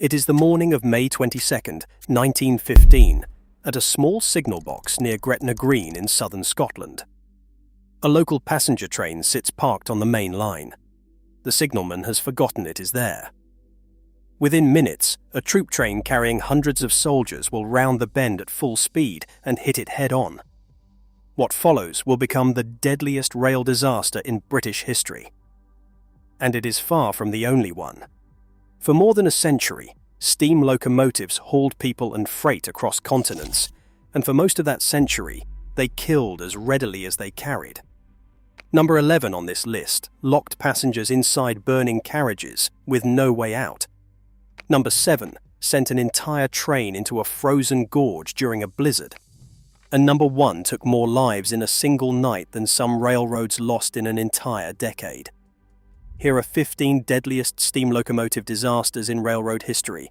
It is the morning of May 22nd, 1915, at a small signal box near Gretna Green in southern Scotland. A local passenger train sits parked on the main line. The signalman has forgotten it is there. Within minutes, a troop train carrying hundreds of soldiers will round the bend at full speed and hit it head-on. What follows will become the deadliest rail disaster in British history. And it is far from the only one. For more than a century, steam locomotives hauled people and freight across continents, and for most of that century, they killed as readily as they carried. Number 11 on this list locked passengers inside burning carriages with no way out. Number 7 sent an entire train into a frozen gorge during a blizzard. And number 1 took more lives in a single night than some railroads lost in an entire decade. Here are 15 deadliest steam locomotive disasters in railroad history.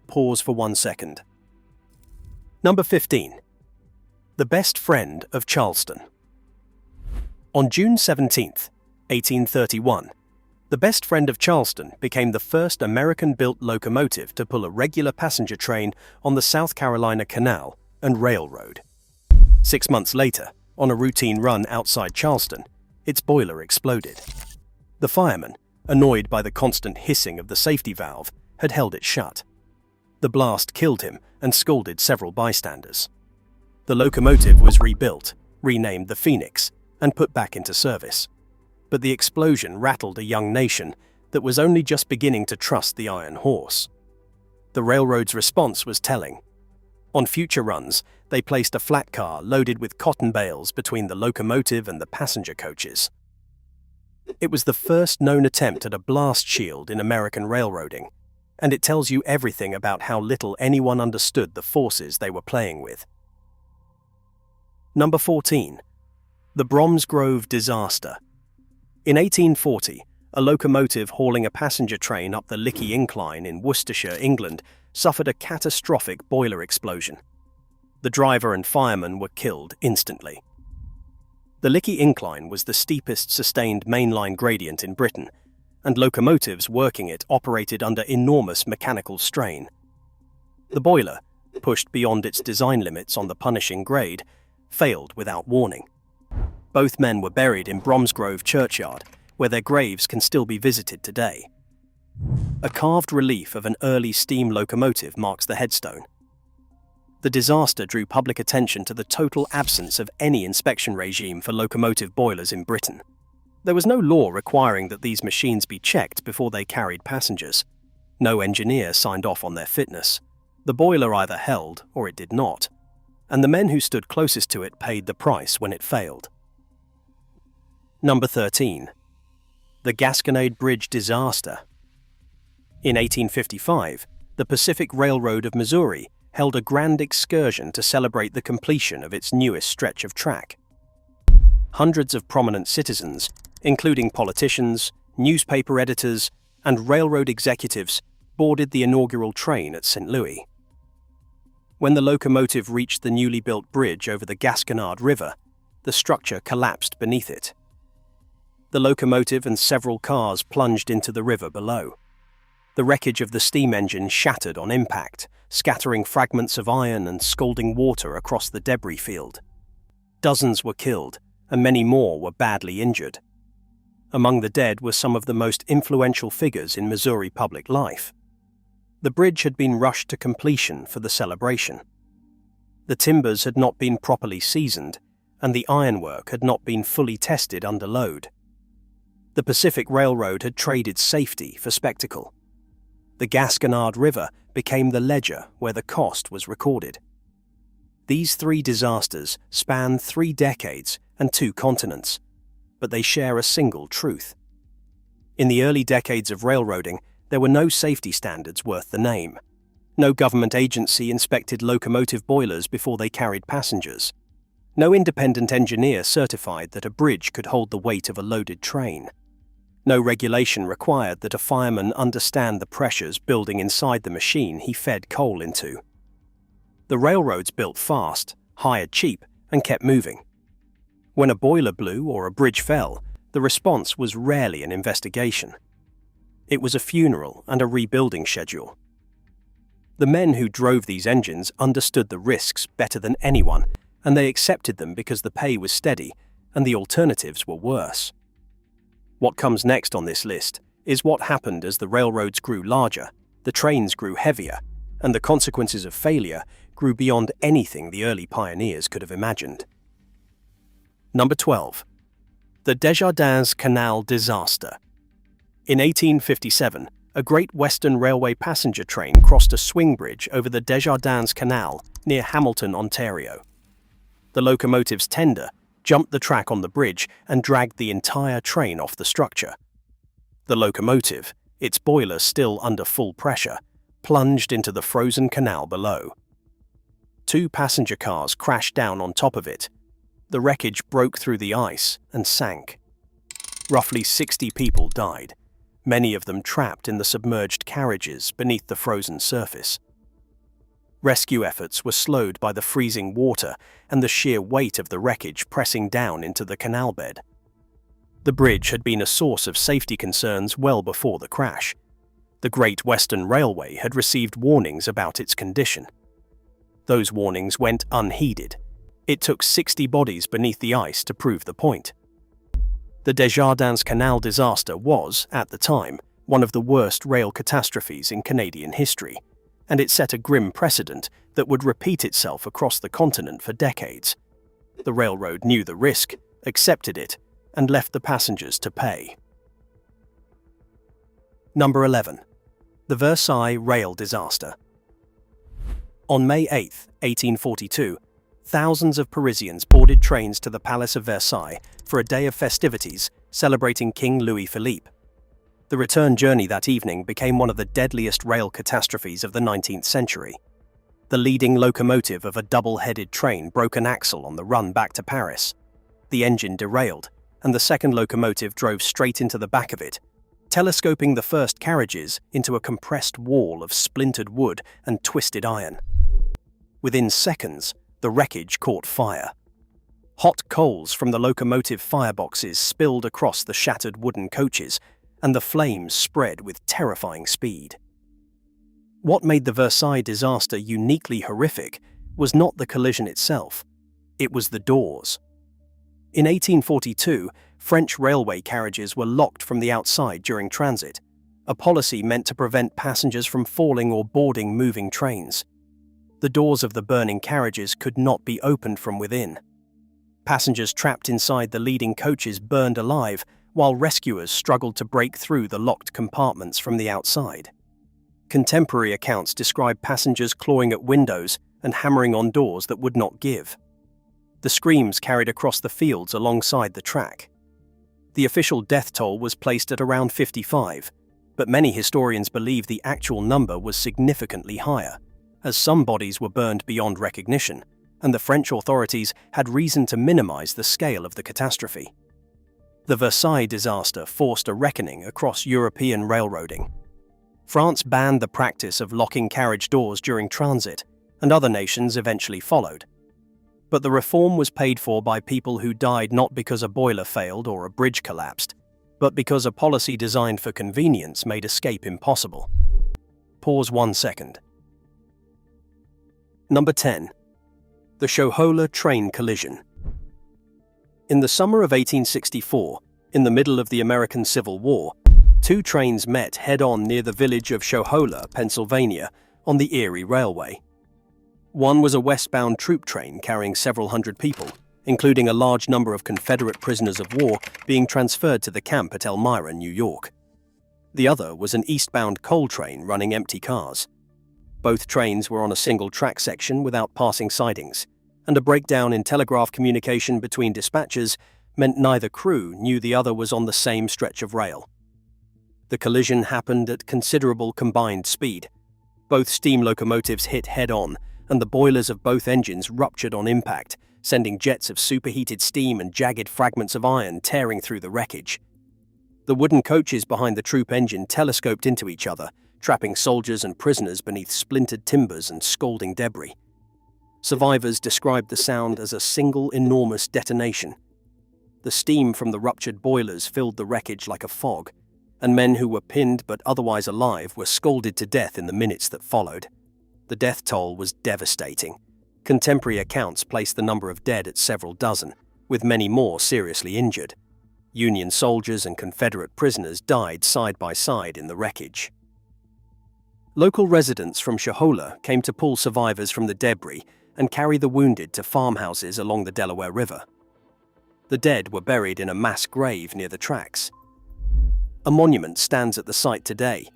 Pause for 1 second. Number 15. The best friend of Charleston. On June 17, 1831, the best friend of Charleston became the first American-built locomotive to pull a regular passenger train on the South Carolina Canal and Railroad. 6 months later, on a routine run outside Charleston, its boiler exploded. The fireman, annoyed by the constant hissing of the safety valve, had held it shut. The blast killed him and scalded several bystanders. The locomotive was rebuilt, renamed the Phoenix, and put back into service. But the explosion rattled a young nation that was only just beginning to trust the Iron Horse. The railroad's response was telling. On future runs, they placed a flat car loaded with cotton bales between the locomotive and the passenger coaches. It was the first known attempt at a blast shield in American railroading, and it tells you everything about how little anyone understood the forces they were playing with. Number 14. The Bromsgrove Disaster. In 1840, a locomotive hauling a passenger train up the Lickey Incline in Worcestershire, England, suffered a catastrophic boiler explosion. The driver and fireman were killed instantly. The Lickey Incline was the steepest sustained mainline gradient in Britain, and locomotives working it operated under enormous mechanical strain. The boiler, pushed beyond its design limits on the punishing grade, failed without warning. Both men were buried in Bromsgrove churchyard, where their graves can still be visited today. A carved relief of an early steam locomotive marks the headstone. The disaster drew public attention to the total absence of any inspection regime for locomotive boilers in Britain. There was no law requiring that these machines be checked before they carried passengers. No engineer signed off on their fitness. The boiler either held or it did not, and the men who stood closest to it paid the price when it failed. Number 13. The Gasconade Bridge Disaster. In 1855, the Pacific Railroad of Missouri held a grand excursion to celebrate the completion of its newest stretch of track. Hundreds of prominent citizens, including politicians, newspaper editors, and railroad executives, boarded the inaugural train at St. Louis. When the locomotive reached the newly built bridge over the Gasconade River, the structure collapsed beneath it. The locomotive and several cars plunged into the river below. The wreckage of the steam engine shattered on impact, scattering fragments of iron and scalding water across the debris field. Dozens were killed, and many more were badly injured. Among the dead were some of the most influential figures in Missouri public life. The bridge had been rushed to completion for the celebration. The timbers had not been properly seasoned, and the ironwork had not been fully tested under load. The Pacific Railroad had traded safety for spectacle. The Gasconade River became the ledger where the cost was recorded. These 3 disasters span 3 decades and 2 continents, but they share a single truth. In the early decades of railroading, there were no safety standards worth the name. No government agency inspected locomotive boilers before they carried passengers. No independent engineer certified that a bridge could hold the weight of a loaded train. No regulation required that a fireman understand the pressures building inside the machine he fed coal into. The railroads built fast, hired cheap, and kept moving. When a boiler blew or a bridge fell, the response was rarely an investigation. It was a funeral and a rebuilding schedule. The men who drove these engines understood the risks better than anyone, and they accepted them because the pay was steady and the alternatives were worse. What comes next on this list is what happened as the railroads grew larger, the trains grew heavier, and the consequences of failure grew beyond anything the early pioneers could have imagined. Number 12. The Desjardins Canal Disaster. In 1857, a Great Western Railway passenger train crossed a swing bridge over the Desjardins Canal near Hamilton, Ontario. The locomotive's tender jumped the track on the bridge and dragged the entire train off the structure. The locomotive, its boiler still under full pressure, plunged into the frozen canal below. 2 passenger cars crashed down on top of it. The wreckage broke through the ice and sank. Roughly 60 people died, many of them trapped in the submerged carriages beneath the frozen surface. Rescue efforts were slowed by the freezing water and the sheer weight of the wreckage pressing down into the canal bed. The bridge had been a source of safety concerns well before the crash. The Great Western Railway had received warnings about its condition. Those warnings went unheeded. It took 60 bodies beneath the ice to prove the point. The Desjardins Canal disaster was, at the time, one of the worst rail catastrophes in Canadian history, and it set a grim precedent that would repeat itself across the continent for decades. The railroad knew the risk, accepted it, and left the passengers to pay. Number 11. The Versailles Rail Disaster. On May 8, 1842, thousands of Parisians boarded trains to the Palace of Versailles for a day of festivities celebrating King Louis-Philippe. The return journey that evening became one of the deadliest rail catastrophes of the 19th century. The leading locomotive of a double-headed train broke an axle on the run back to Paris. The engine derailed, and the second locomotive drove straight into the back of it, telescoping the first carriages into a compressed wall of splintered wood and twisted iron. Within seconds, the wreckage caught fire. Hot coals from the locomotive fireboxes spilled across the shattered wooden coaches, and the flames spread with terrifying speed. What made the Versailles disaster uniquely horrific was not the collision itself, it was the doors. In 1842, French railway carriages were locked from the outside during transit, a policy meant to prevent passengers from falling or boarding moving trains. The doors of the burning carriages could not be opened from within. Passengers trapped inside the leading coaches burned alive, while rescuers struggled to break through the locked compartments from the outside. Contemporary accounts describe passengers clawing at windows and hammering on doors that would not give. The screams carried across the fields alongside the track. The official death toll was placed at around 55, but many historians believe the actual number was significantly higher, as some bodies were burned beyond recognition, and the French authorities had reason to minimize the scale of the catastrophe. The Versailles disaster forced a reckoning across European railroading. France banned the practice of locking carriage doors during transit, and other nations eventually followed. But the reform was paid for by people who died not because a boiler failed or a bridge collapsed, but because a policy designed for convenience made escape impossible. Pause 1 second. Number 10. The Shohola train collision. In the summer of 1864, in the middle of the American Civil War, 2 trains met head-on near the village of Shohola, Pennsylvania, on the Erie Railway. One was a westbound troop train carrying several hundred people, including a large number of Confederate prisoners of war being transferred to the camp at Elmira, New York. The other was an eastbound coal train running empty cars. Both trains were on a single track section without passing sidings, and a breakdown in telegraph communication between dispatchers meant neither crew knew the other was on the same stretch of rail. The collision happened at considerable combined speed. Both steam locomotives hit head-on, and the boilers of both engines ruptured on impact, sending jets of superheated steam and jagged fragments of iron tearing through the wreckage. The wooden coaches behind the troop engine telescoped into each other, trapping soldiers and prisoners beneath splintered timbers and scalding debris. Survivors described the sound as a single enormous detonation. The steam from the ruptured boilers filled the wreckage like a fog, and men who were pinned but otherwise alive were scalded to death in the minutes that followed. The death toll was devastating. Contemporary accounts place the number of dead at several dozen, with many more seriously injured. Union soldiers and Confederate prisoners died side by side in the wreckage. Local residents from Shohola came to pull survivors from the debris and carry the wounded to farmhouses along the Delaware River. The dead were buried in a mass grave near the tracks. A monument stands at the site today,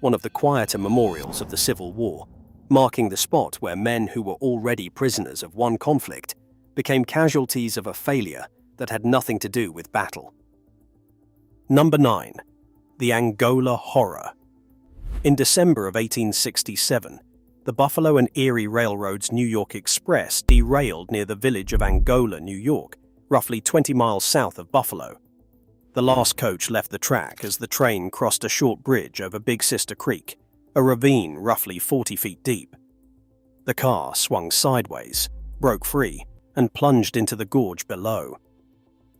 one of the quieter memorials of the Civil War, marking the spot where men who were already prisoners of one conflict became casualties of a failure that had nothing to do with battle. Number 9. The Angola Horror. In December of 1867, the Buffalo and Erie Railroad's New York Express derailed near the village of Angola, New York, roughly 20 miles south of Buffalo. The last coach left the track as the train crossed a short bridge over Big Sister Creek, a ravine roughly 40 feet deep. The car swung sideways, broke free, and plunged into the gorge below.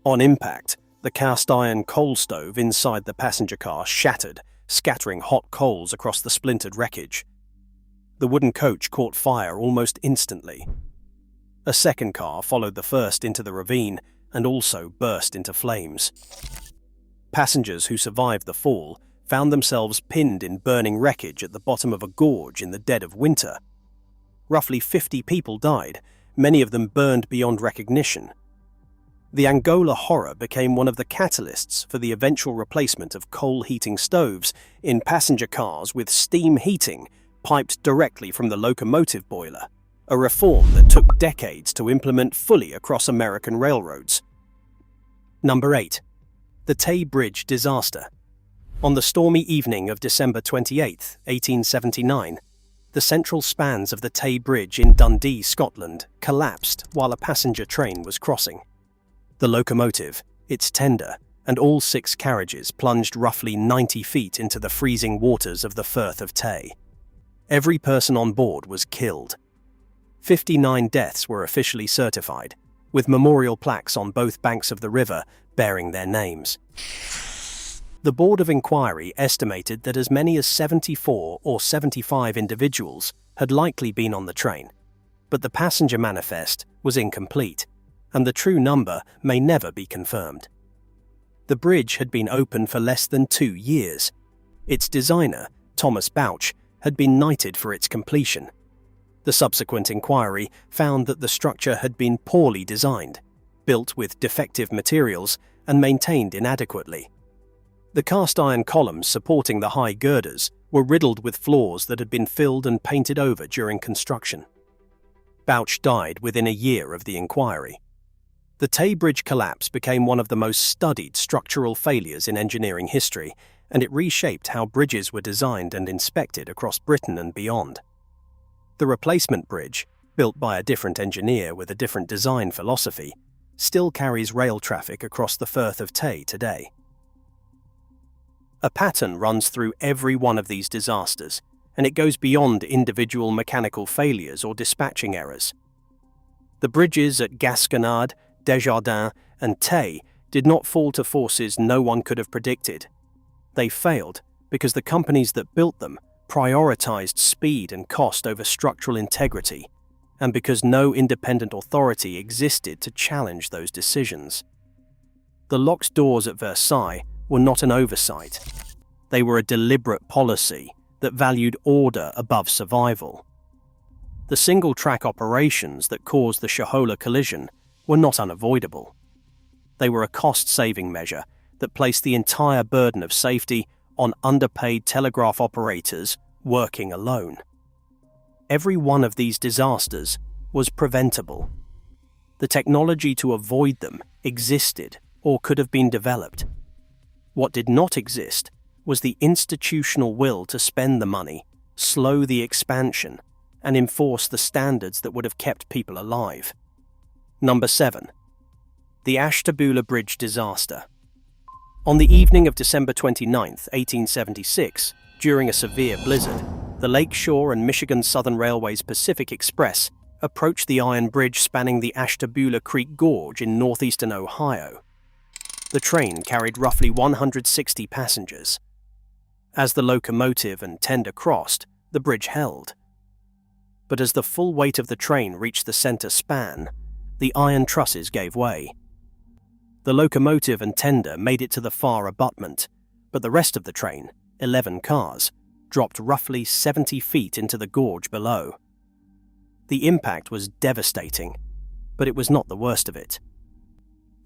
On impact, the cast-iron coal stove inside the passenger car shattered, scattering hot coals across the splintered wreckage. The wooden coach caught fire almost instantly. A second car followed the first into the ravine and also burst into flames. Passengers who survived the fall found themselves pinned in burning wreckage at the bottom of a gorge in the dead of winter. Roughly 50 people died, many of them burned beyond recognition. The Angola Horror became one of the catalysts for the eventual replacement of coal heating stoves in passenger cars with steam heating piped directly from the locomotive boiler, a reform that took decades to implement fully across American railroads. Number 8. The Tay Bridge Disaster. On the stormy evening of December 28, 1879, the central spans of the Tay Bridge in Dundee, Scotland, collapsed while a passenger train was crossing. The locomotive, its tender, and all 6 carriages plunged roughly 90 feet into the freezing waters of the Firth of Tay. Every person on board was killed. 59 deaths were officially certified, with memorial plaques on both banks of the river bearing their names. The Board of Inquiry estimated that as many as 74 or 75 individuals had likely been on the train, but the passenger manifest was incomplete, and the true number may never be confirmed. The bridge had been open for less than 2 years. Its designer, Thomas Bouch, had been knighted for its completion. The subsequent inquiry found that the structure had been poorly designed, built with defective materials, and maintained inadequately. The cast-iron columns supporting the high girders were riddled with flaws that had been filled and painted over during construction. Bouch died within a year of the inquiry. The Tay Bridge collapse became one of the most studied structural failures in engineering history, and it reshaped how bridges were designed and inspected across Britain and beyond. The replacement bridge, built by a different engineer with a different design philosophy, still carries rail traffic across the Firth of Tay today. A pattern runs through every one of these disasters, and it goes beyond individual mechanical failures or dispatching errors. The bridges at Gasconade, Desjardins, and Tay did not fall to forces no one could have predicted. They failed because the companies that built them prioritized speed and cost over structural integrity, and because no independent authority existed to challenge those decisions. The locked doors at Versailles were not an oversight. They were a deliberate policy that valued order above survival. The single-track operations that caused the Shohola collision were not unavoidable. They were a cost-saving measure that placed the entire burden of safety on underpaid telegraph operators working alone. Every one of these disasters was preventable. The technology to avoid them existed or could have been developed. What did not exist was the institutional will to spend the money, slow the expansion, and enforce the standards that would have kept people alive. Number 7. The Ashtabula Bridge Disaster. On the evening of December 29, 1876, during a severe blizzard, the Lakeshore and Michigan Southern Railway's Pacific Express approached the iron bridge spanning the Ashtabula Creek Gorge in northeastern Ohio. The train carried roughly 160 passengers. As the locomotive and tender crossed, the bridge held. but as the full weight of the train reached the center span, the iron trusses gave way. The locomotive and tender made it to the far abutment, but the rest of the train, 11 cars, dropped roughly 70 feet into the gorge below. The impact was devastating, but it was not the worst of it.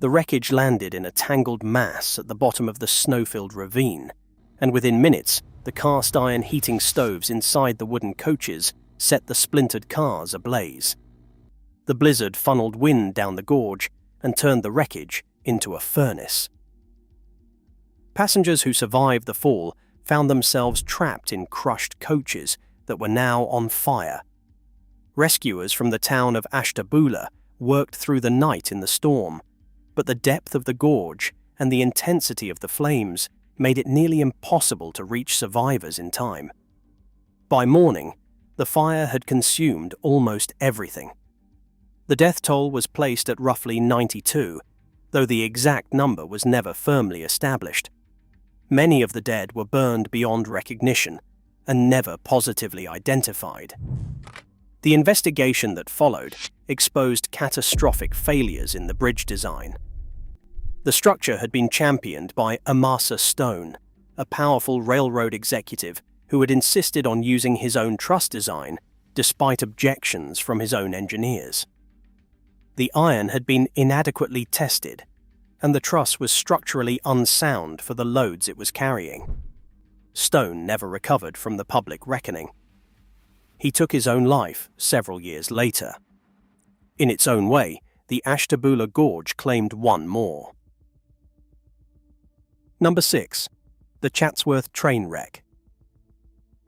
The wreckage landed in a tangled mass at the bottom of the snow-filled ravine, and within minutes, the cast iron heating stoves inside the wooden coaches set the splintered cars ablaze. The blizzard funneled wind down the gorge and turned the wreckage into a furnace. Passengers who survived the fall found themselves trapped in crushed coaches that were now on fire. Rescuers from the town of Ashtabula worked through the night in the storm, but the depth of the gorge and the intensity of the flames made it nearly impossible to reach survivors in time. By morning, the fire had consumed almost everything. The death toll was placed at roughly 92, though the exact number was never firmly established. Many of the dead were burned beyond recognition and never positively identified. The investigation that followed exposed catastrophic failures in the bridge design. The structure had been championed by Amasa Stone, a powerful railroad executive who had insisted on using his own truss design despite objections from his own engineers. The iron had been inadequately tested, and the truss was structurally unsound for the loads it was carrying. Stone never recovered from the public reckoning. He took his own life several years later. In its own way, the Ashtabula Gorge claimed one more. Number 6. The Chatsworth train wreck.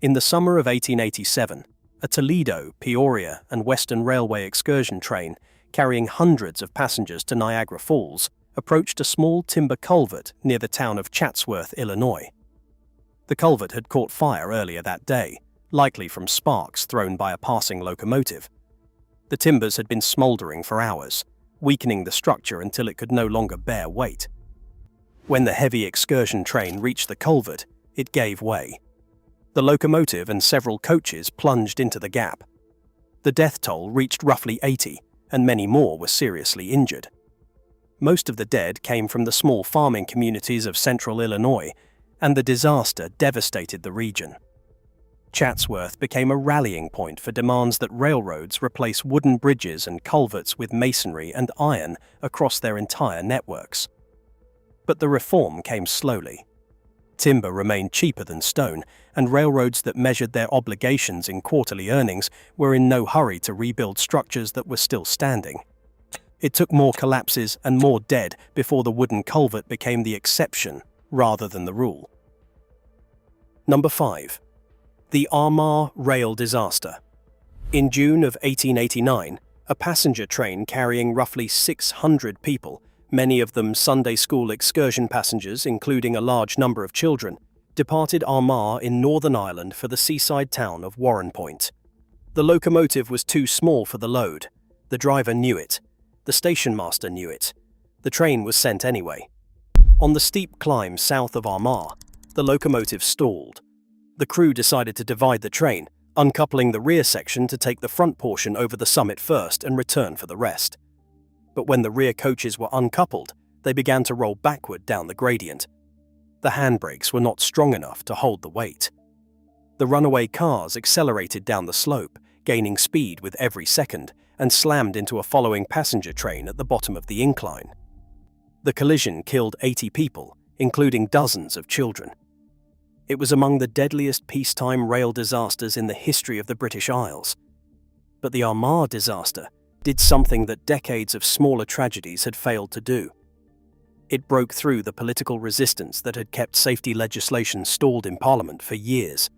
In the summer of 1887, a Toledo, Peoria, and Western Railway excursion train carrying hundreds of passengers to Niagara Falls approached a small timber culvert near the town of Chatsworth, Illinois. The culvert had caught fire earlier that day, likely from sparks thrown by a passing locomotive. The timbers had been smoldering for hours, weakening the structure until it could no longer bear weight. When the heavy excursion train reached the culvert, it gave way. The locomotive and several coaches plunged into the gap. The death toll reached roughly 80, and many more were seriously injured. Most of the dead came from the small farming communities of central Illinois, and the disaster devastated the region. Chatsworth became a rallying point for demands that railroads replace wooden bridges and culverts with masonry and iron across their entire networks. But the reform came slowly. Timber remained cheaper than stone, and railroads that measured their obligations in quarterly earnings were in no hurry to rebuild structures that were still standing. It took more collapses and more dead before the wooden culvert became the exception rather than the rule. Number 5. The Armagh Rail Disaster. In June of 1889, a passenger train carrying roughly 600 people, many of them Sunday school excursion passengers including a large number of children, departed Armagh in Northern Ireland for the seaside town of Warrenpoint. The locomotive was too small for the load. The driver knew it. The station master knew it. The train was sent anyway. On the steep climb south of Armagh, the locomotive stalled. The crew decided to divide the train, uncoupling the rear section to take the front portion over the summit first and return for the rest. But when the rear coaches were uncoupled, they began to roll backward down the gradient. The handbrakes were not strong enough to hold the weight. The runaway cars accelerated down the slope, gaining speed with every second, and slammed into a following passenger train at the bottom of the incline. The collision killed 80 people, including dozens of children. It was among the deadliest peacetime rail disasters in the history of the British Isles. But the Armagh disaster did something that decades of smaller tragedies had failed to do. It broke through the political resistance that had kept safety legislation stalled in Parliament for years.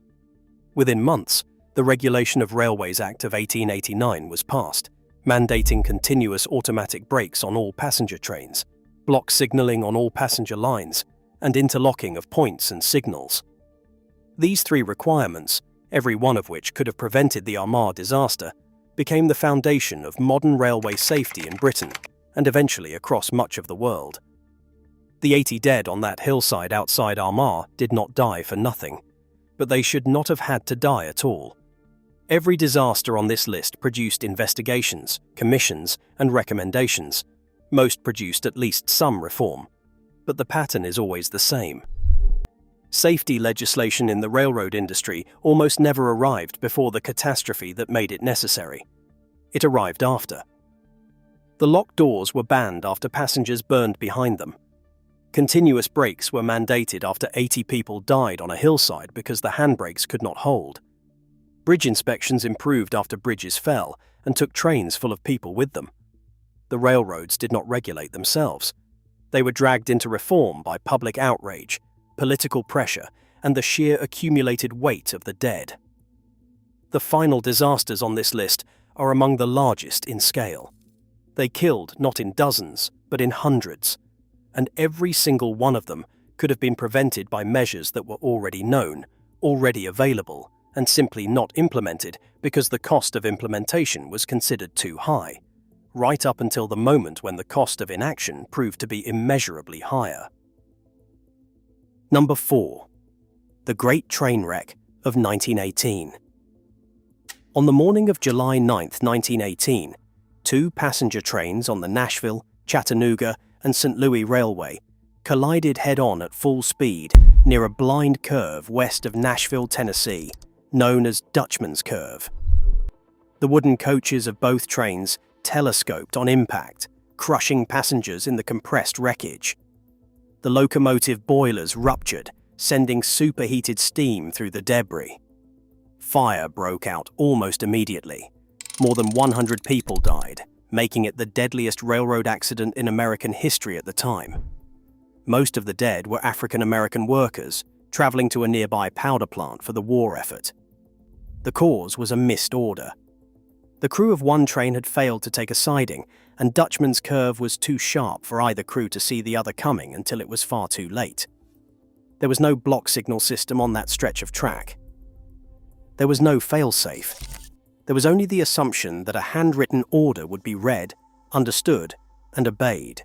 Within months, the Regulation of Railways Act of 1889 was passed, mandating continuous automatic brakes on all passenger trains, block signalling on all passenger lines, and interlocking of points and signals. These three requirements, every one of which could have prevented the Armagh disaster, became the foundation of modern railway safety in Britain and eventually across much of the world. The 80 dead on that hillside outside Armagh did not die for nothing, but they should not have had to die at all. Every disaster on this list produced investigations, commissions, and recommendations. Most produced at least some reform. But the pattern is always the same. Safety legislation in the railroad industry almost never arrived before the catastrophe that made it necessary. It arrived after. The locked doors were banned after passengers burned behind them. Continuous brakes were mandated after 80 people died on a hillside because the handbrakes could not hold. Bridge inspections improved after bridges fell and took trains full of people with them. The railroads did not regulate themselves. They were dragged into reform by public outrage, political pressure, and the sheer accumulated weight of the dead. The final disasters on this list are among the largest in scale. They killed not in dozens, but in hundreds, and every single one of them could have been prevented by measures that were already known, already available, and simply not implemented because the cost of implementation was considered too high, right up until the moment when the cost of inaction proved to be immeasurably higher. Number 4. The Great Train Wreck of 1918. On the morning of July 9, 1918, 2 passenger trains on the Nashville, Chattanooga, and St. Louis Railway collided head-on at full speed near a blind curve west of Nashville, Tennessee, known as Dutchman's Curve. The wooden coaches of both trains telescoped on impact, crushing passengers in the compressed wreckage. The locomotive boilers ruptured, sending superheated steam through the debris. Fire broke out almost immediately. More than 100 people died, making it the deadliest railroad accident in American history at the time. Most of the dead were African American workers traveling to a nearby powder plant for the war effort. The cause was a missed order. The crew of one train had failed to take a siding, and Dutchman's Curve was too sharp for either crew to see the other coming until it was far too late. There was no block signal system on that stretch of track. There was no fail-safe. There was only the assumption that a handwritten order would be read, understood, and obeyed.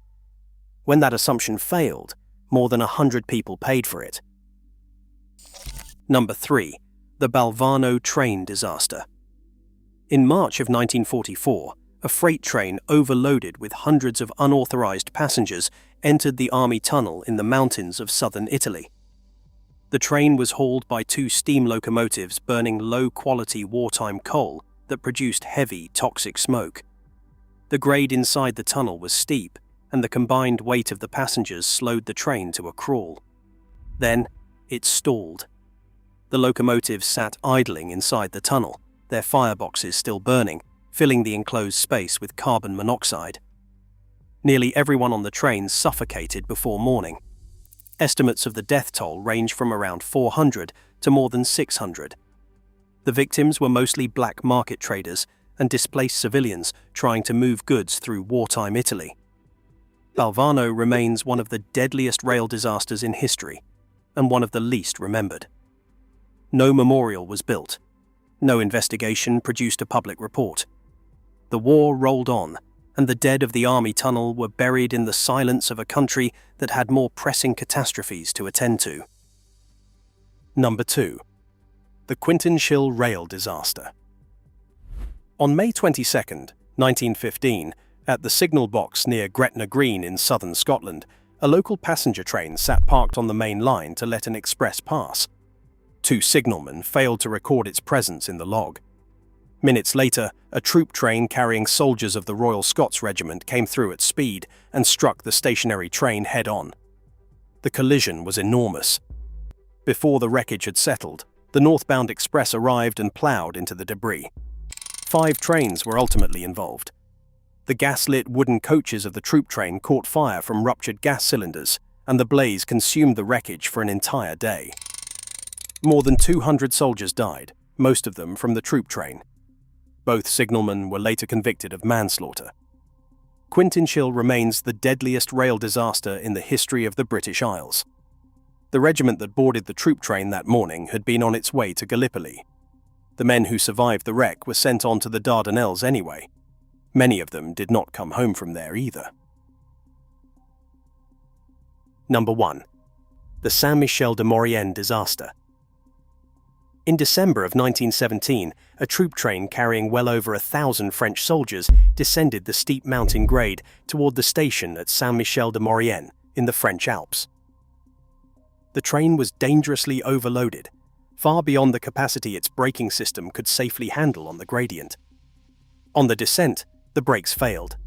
When that assumption failed, more than 100 people paid for it. Number 3. The Balvano train disaster. In March of 1944, a freight train overloaded with hundreds of unauthorized passengers entered the Army Tunnel in the mountains of southern Italy. The train was hauled by 2 steam locomotives burning low-quality wartime coal that produced heavy, toxic smoke. The grade inside the tunnel was steep, and the combined weight of the passengers slowed the train to a crawl. Then, it stalled. The locomotives sat idling inside the tunnel, their fireboxes still burning, filling the enclosed space with carbon monoxide. Nearly everyone on the train suffocated before morning. Estimates of the death toll range from around 400 to more than 600. The victims were mostly black market traders and displaced civilians trying to move goods through wartime Italy. Balvano remains one of the deadliest rail disasters in history, and one of the least remembered. No memorial was built. No investigation produced a public report. The war rolled on, and the dead of the Army Tunnel were buried in the silence of a country that had more pressing catastrophes to attend to. Number 2. The Quintonshire Rail Disaster. On May 22, 1915, at the signal box near Gretna Green in southern Scotland, a local passenger train sat parked on the main line to let an express pass. 2 signalmen failed to record its presence in the log. Minutes later, a troop train carrying soldiers of the Royal Scots Regiment came through at speed and struck the stationary train head-on. The collision was enormous. Before the wreckage had settled, the northbound express arrived and ploughed into the debris. 5 trains were ultimately involved. The gas-lit wooden coaches of the troop train caught fire from ruptured gas cylinders, and the blaze consumed the wreckage for an entire day. More than 200 soldiers died, most of them from the troop train. Both signalmen were later convicted of manslaughter. Quintonshire remains the deadliest rail disaster in the history of the British Isles. The regiment that boarded the troop train that morning had been on its way to Gallipoli. The men who survived the wreck were sent on to the Dardanelles anyway. Many of them did not come home from there either. Number 1. The Saint-Michel de Maurienne disaster. In December of 1917, a troop train carrying well over 1,000 French soldiers descended the steep mountain grade toward the station at Saint-Michel-de-Maurienne in the French Alps. The train was dangerously overloaded, far beyond the capacity its braking system could safely handle on the gradient. On the descent, the brakes failed.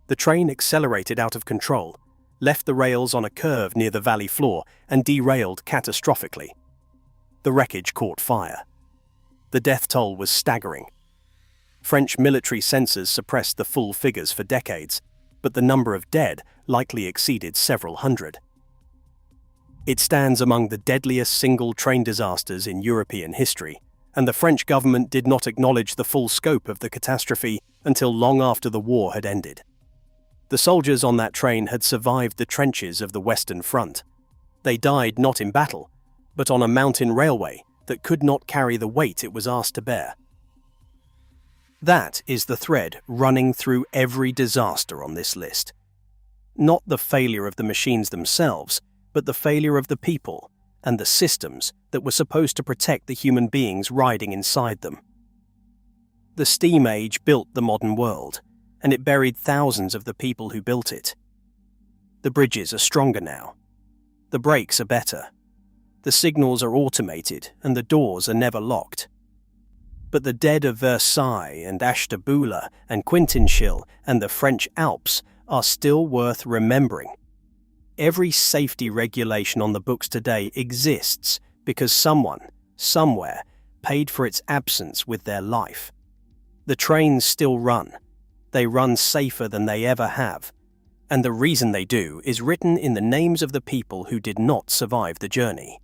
The train accelerated out of control, left the rails on a curve near the valley floor, and derailed catastrophically. The wreckage caught fire. The death toll was staggering. French military censors suppressed the full figures for decades, but the number of dead likely exceeded several hundred. It stands among the deadliest single train disasters in European history, and the French government did not acknowledge the full scope of the catastrophe until long after the war had ended. The soldiers on that train had survived the trenches of the Western Front. They died not in battle, but on a mountain railway that could not carry the weight it was asked to bear. That is the thread running through every disaster on this list. Not the failure of the machines themselves, but the failure of the people and the systems that were supposed to protect the human beings riding inside them. The steam age built the modern world, and it buried thousands of the people who built it. The bridges are stronger now. The brakes are better. The signals are automated and the doors are never locked. But the dead of Versailles and Ashtabula and Quintinshill and the French Alps are still worth remembering. Every safety regulation on the books today exists because someone, somewhere, paid for its absence with their life. The trains still run. They run safer than they ever have. And the reason they do is written in the names of the people who did not survive the journey.